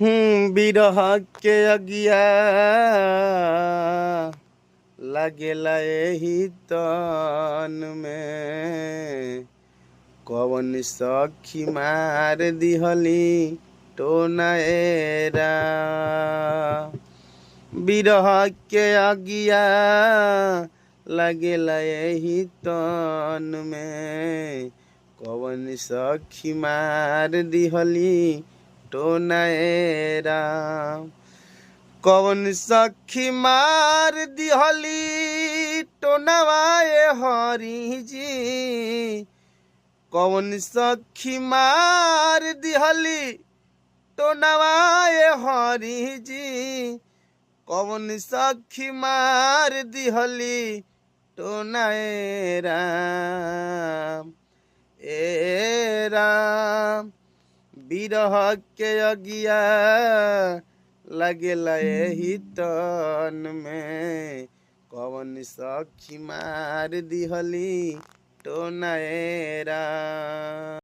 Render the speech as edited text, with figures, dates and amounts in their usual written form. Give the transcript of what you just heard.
बिरह के अगिया लागेला एही तन में कवन सखी मार दिहली टोनाएरा। बिरह के अगिया लागेला एही तन में कवन सखी मार दिहली टोनाएरा। कवन सखी मार दिहली टोनवाए हरी जी। कवन सखी मार दिहली टोनवाए हरी जी। कवन सखी मार दिहली टोनाए राम ए राम। बिरह के अगिया लागेला एही तन में कवन सखी मार दिहली टोनाए राम।